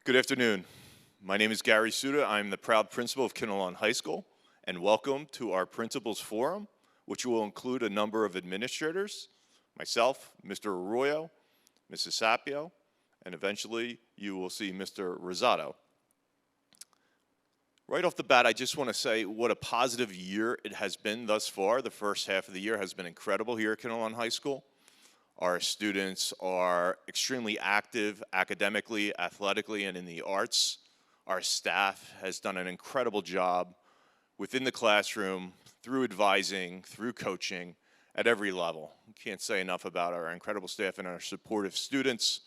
Good afternoon. My name is Gary Suda. I'm the proud principal of Kinnelon High School, and welcome to our Principals Forum, which will include a number of administrators, myself, Mr. Arroyo, Mrs. Sapio, and eventually you will see Mr. Rosado. Right off the bat, I just want to say what a positive year it has been thus far. The first half of the year has been incredible here at Kinnelon High School. Our students are extremely active academically, athletically, and in the arts. Our staff has done an incredible job within the classroom, through advising, through coaching, at every level. Can't say enough about our incredible staff and our supportive students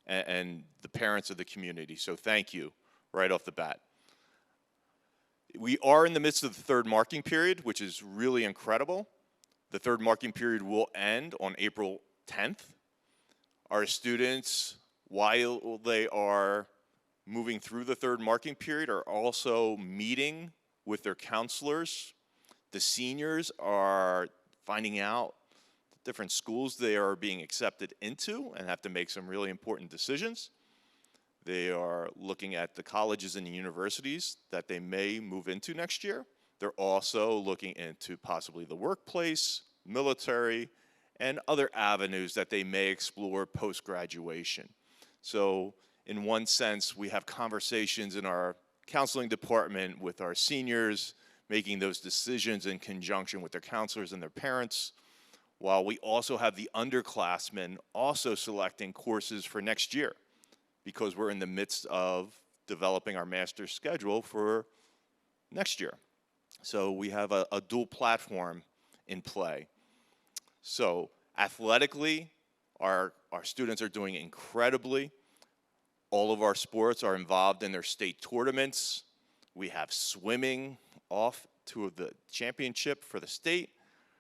and the parents of the community. So thank you right off the bat. We are in the midst of the third marking period, which is really incredible. The third marking period will end on April 10th. Our students, while they are moving through the third marking period, are also meeting with their counselors. The seniors are finding out the different schools they are being accepted into and have to make some really important decisions. They are looking at the colleges and the universities that they may move into next year. They're also looking into possibly the workplace, military, and other avenues that they may explore post-graduation. So in one sense, we have conversations in our counseling department with our seniors, making those decisions in conjunction with their counselors and their parents, while we also have the underclassmen also selecting courses for next year, because we're in the midst of developing our master's schedule for next year. So we have a dual platform in play. So athletically, our students are doing incredibly. All of our sports are involved in their state tournaments. We have swimming off to the championship for the state.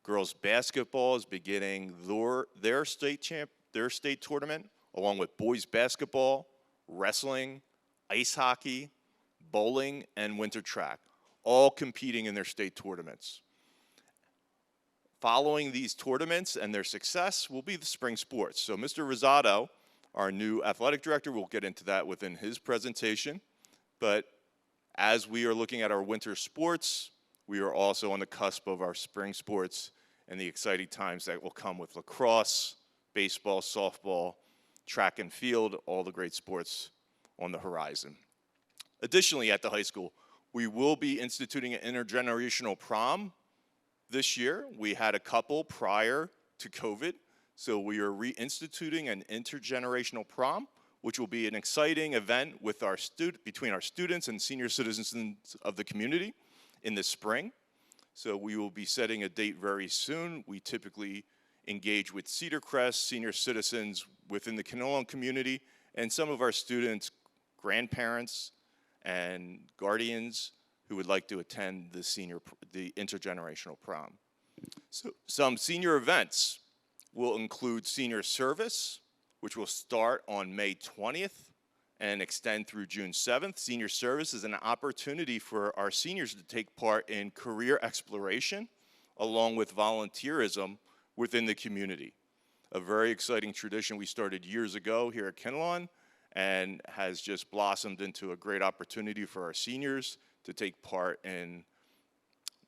Girls basketball is beginning their state tournament, along with boys basketball, wrestling, ice hockey, bowling, and winter track, all competing in their state tournaments. Following these tournaments and their success will be the spring sports. So Mr. Rosado, our new athletic director, will get into that within his presentation. But as we are looking at our winter sports, we are also on the cusp of our spring sports and the exciting times that will come with lacrosse, baseball, softball, track and field, all the great sports on the horizon. Additionally, at the high school, we will be instituting an intergenerational prom this year. We had a couple prior to COVID, so we are reinstituting an intergenerational prom, which will be an exciting event with between our students and senior citizens of the community in the spring. So we will be setting a date very soon. We typically engage with Cedar Crest senior citizens within the Kinnelon community and some of our students' grandparents and guardians who would like to attend the intergenerational prom. So some senior events will include senior service, which will start on May 20th and extend through June 7th. Senior service is an opportunity for our seniors to take part in career exploration along with volunteerism within the community. A very exciting tradition we started years ago here at Kinnelon and has just blossomed into a great opportunity for our seniors to take part in,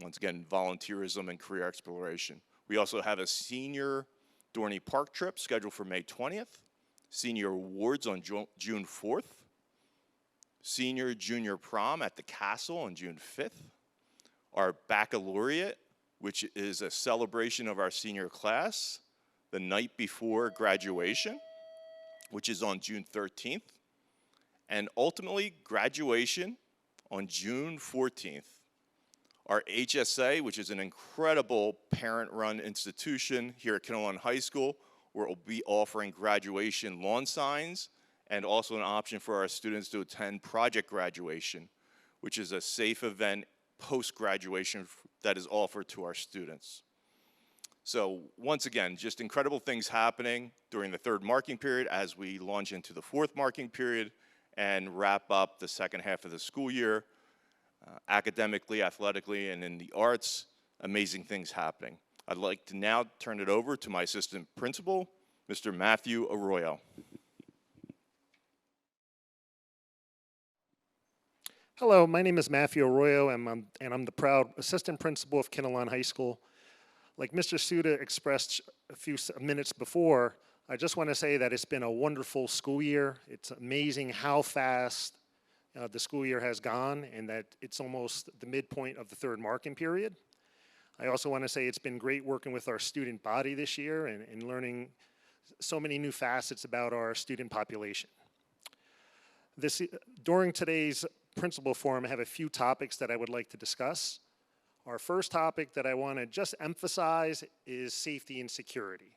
once again, volunteerism and career exploration. We also have a senior Dorney Park trip scheduled for May 20th, senior awards on June 4th, senior junior prom at the castle on June 5th, our baccalaureate, which is a celebration of our senior class the night before graduation, which is on June 13th, and ultimately graduation on June 14th. Our HSA, which is an incredible parent-run institution here at Kinnelon High School, where we'll be offering graduation lawn signs and also an option for our students to attend project graduation, which is a safe event post-graduation that is offered to our students. So once again, just incredible things happening during the third marking period as we launch into the fourth marking period and wrap up the second half of the school year. Academically, athletically, and in the arts, amazing things happening. I'd like to now turn it over to my assistant principal, Mr. Matthew Arroyo. Hello, my name is Matthew Arroyo, and I'm the proud assistant principal of Kinnelon High School. Like Mr. Suda expressed a few minutes before, I just want to say that it's been a wonderful school year. It's amazing how fast the school year has gone, and that it's almost the midpoint of the third marking period. I also want to say it's been great working with our student body this year and learning so many new facets about our student population. During today's Principal Forum, I have a few topics that I would like to discuss. Our first topic that I want to just emphasize is safety and security.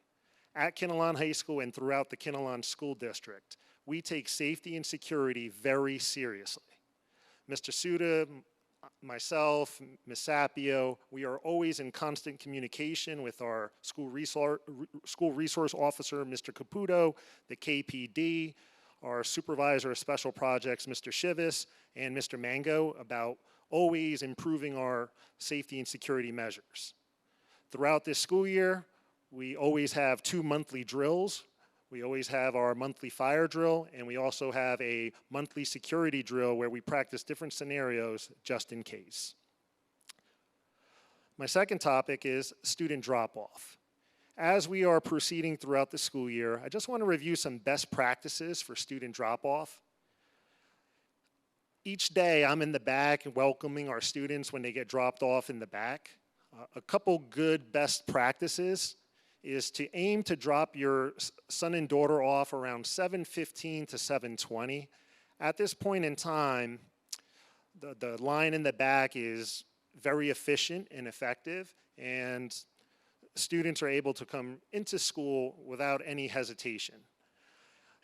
At Kinnelon High School and throughout the Kinnelon School District, we take safety and security very seriously. Mr. Suda, myself, Ms. Sapio, we are always in constant communication with our school resource officer, Mr. Caputo, the KPD, our supervisor of special projects, Mr. Shivis, and Mr. Mango, about always improving our safety and security measures. Throughout this school year, we always have 2 monthly drills. We always have our monthly fire drill, and we also have a monthly security drill where we practice different scenarios just in case. My second topic is student drop-off. As we are proceeding throughout the school year, I just want to review some best practices for student drop-off. Each day, I'm in the back welcoming our students when they get dropped off in the back. A couple good best practices is to aim to drop your son and daughter off around 7:15 to 7:20. At this point in time, the line in the back is very efficient and effective, and students are able to come into school without any hesitation.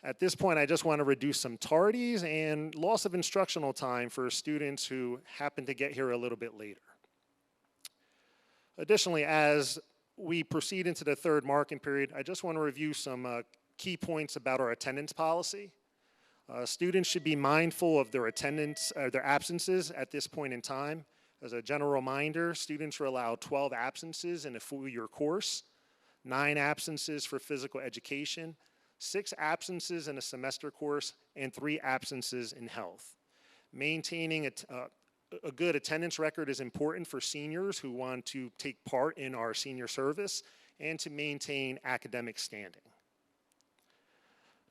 At this point, I just want to reduce some tardies and loss of instructional time for students who happen to get here a little bit later. Additionally, as we proceed into the third marking period, I just want to review some key points about our attendance policy. Students should be mindful of their attendance, their absences at this point in time. As a general reminder, students are allowed 12 absences in a full-year course, 9 absences for physical education, 6 absences in a semester course, and 3 absences in health. Maintaining a good attendance record is important for seniors who want to take part in our senior service and to maintain academic standing.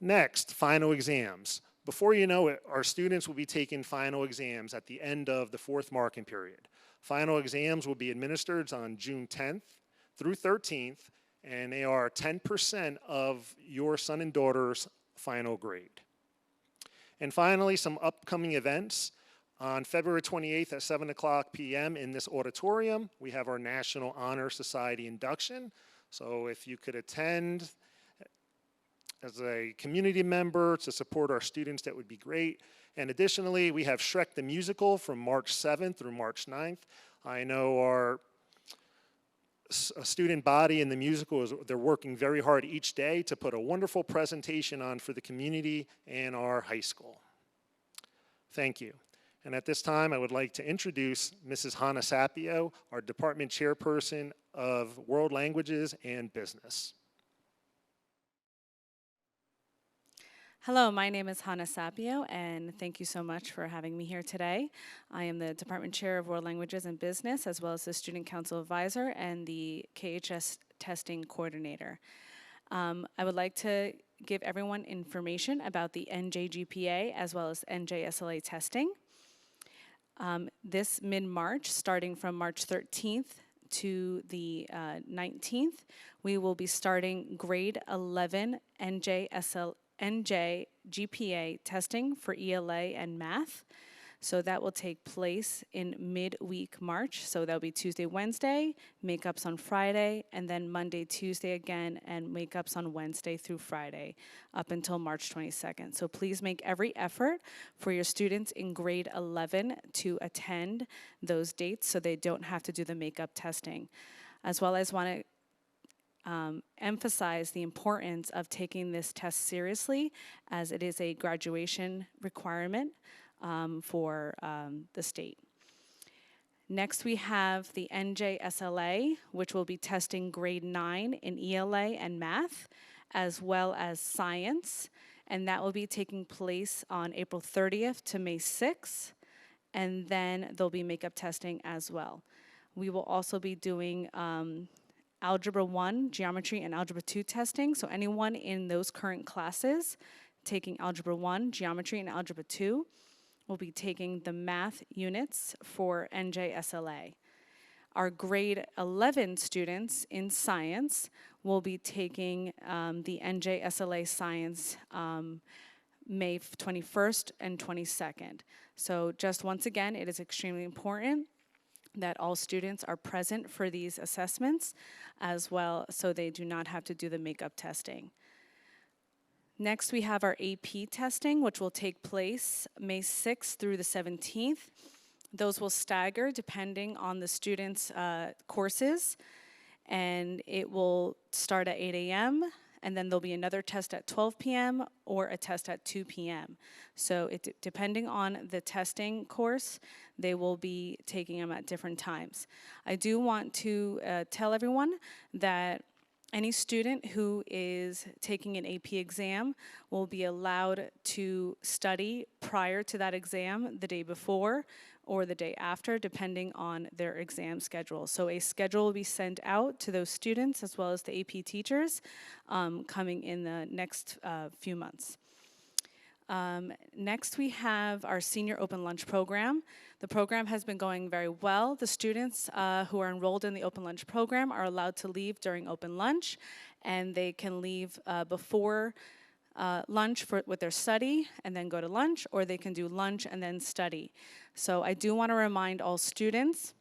Next, final exams. Before you know it, our students will be taking final exams at the end of the fourth marking period. Final exams will be administered on June 10th through 13th, and they are 10% of your son and daughter's final grade. And finally, some upcoming events. On February 28th at 7:00 p.m. in this auditorium, we have our National Honor Society induction. So if you could attend as a community member to support our students, that would be great. And additionally, we have Shrek the Musical from March 7th through March 9th. I know our student body in the musical, they're working very hard each day to put a wonderful presentation on for the community and our high school. Thank you. And at this time, I would like to introduce Mrs. Hannah Sapio, our department chairperson of World Languages and Business. Hello, my name is Hannah Sapio, and thank you so much for having me here today. I am the Department Chair of World Languages and Business, as well as the Student Council Advisor and the KHS Testing Coordinator. I would like to give everyone information about the NJGPA as well as NJSLA testing. This mid-March, starting from March 13th to the 19th, we will be starting grade 11 NJGPA testing for ELA and math. So that will take place in mid-week March. So that'll be Tuesday, Wednesday, makeups on Friday, and then Monday, Tuesday again, and makeups on Wednesday through Friday up until March 22nd. So please make every effort for your students in grade 11 to attend those dates so they don't have to do the makeup testing. As well as want to emphasize the importance of taking this test seriously, as it is a graduation requirement for the state. Next, we have the NJSLA, which will be testing grade 9 in ELA and math, as well as science, and that will be taking place on April 30th to May 6th. and then there'll be makeup testing as well. We will also be doing Algebra 1, Geometry, and Algebra 2 testing. So anyone in those current classes taking Algebra 1, Geometry, and Algebra 2 will be taking the math units for NJSLA. Our grade 11 students in science will be taking the NJSLA Science May 21st and 22nd. So just once again, it is extremely important that all students are present for these assessments as well, so they do not have to do the makeup testing. Next, we have our AP testing, which will take place May 6th through the 17th. Those will stagger depending on the students' courses, and it will start at 8 a.m., and then there'll be another test at 12 p.m. or a test at 2 p.m. So depending on the testing course, they will be taking them at different times. I do want to tell everyone that any student who is taking an AP exam will be allowed to study prior to that exam the day before or the day after, depending on their exam schedule. So a schedule will be sent out to those students as well as the AP teachers coming in the next few months. Next, we have our senior open lunch program. The program has been going very well. The students who are enrolled in the open lunch program are allowed to leave during open lunch, and they can leave before lunch with their study and then go to lunch, or they can do lunch and then study. So I do want to remind all students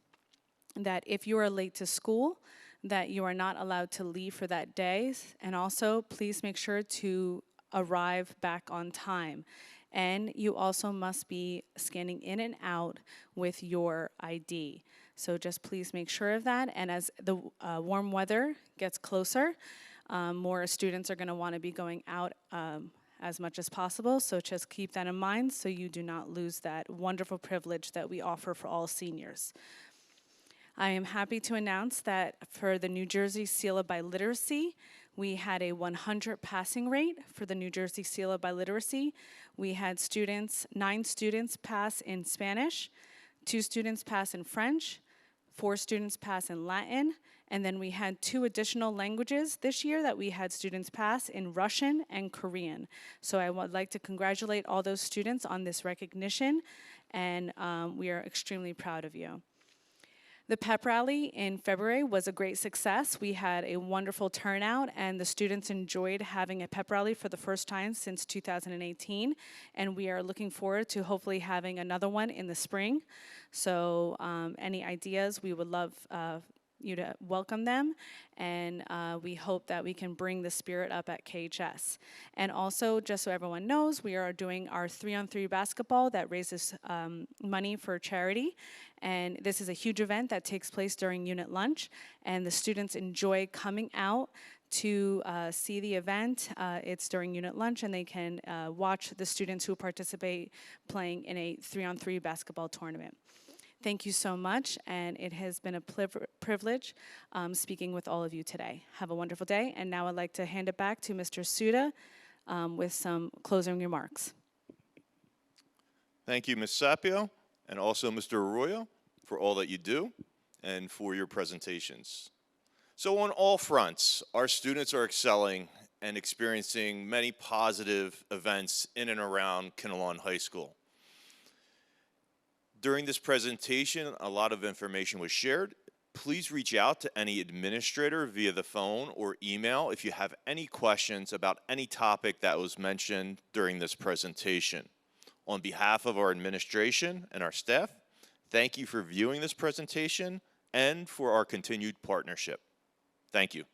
that if you are late to school, that you are not allowed to leave for that day, and also please make sure to arrive back on time. And you also must be scanning in and out with your ID. So just please make sure of that. And as the warm weather gets closer, more students are going to want to be going out as much as possible. So just keep that in mind so you do not lose that wonderful privilege that we offer for all seniors. I am happy to announce that for the New Jersey Seal of Biliteracy, we had a 100 passing rate for the New Jersey Seal of Biliteracy. We had 9 students pass in Spanish, 2 students pass in French, 4 students pass in Latin, and then we had 2 additional languages this year that we had students pass in Russian and Korean. So I would like to congratulate all those students on this recognition, and we are extremely proud of you. The pep rally in February was a great success. We had a wonderful turnout, and the students enjoyed having a pep rally for the first time since 2018, and we are looking forward to hopefully having another one in the spring. So any ideas, we would love you to welcome them, and we hope that we can bring the spirit up at KHS. And also, just so everyone knows, we are doing our 3-on-3 basketball that raises money for charity, and this is a huge event that takes place during unit lunch, and the students enjoy coming out to see the event. It's during unit lunch, and they can watch the students who participate playing in a 3-on-3 basketball tournament. Thank you so much, and it has been a privilege speaking with all of you today. Have a wonderful day, and now I'd like to hand it back to Mr. Suda with some closing remarks. Thank you, Ms. Sapio, and also Mr. Arroyo for all that you do and for your presentations. So on all fronts, our students are excelling and experiencing many positive events in and around Kinnelon High School. During this presentation, a lot of information was shared. Please reach out to any administrator via the phone or email if you have any questions about any topic that was mentioned during this presentation. On behalf of our administration and our staff, thank you for viewing this presentation and for our continued partnership. Thank you.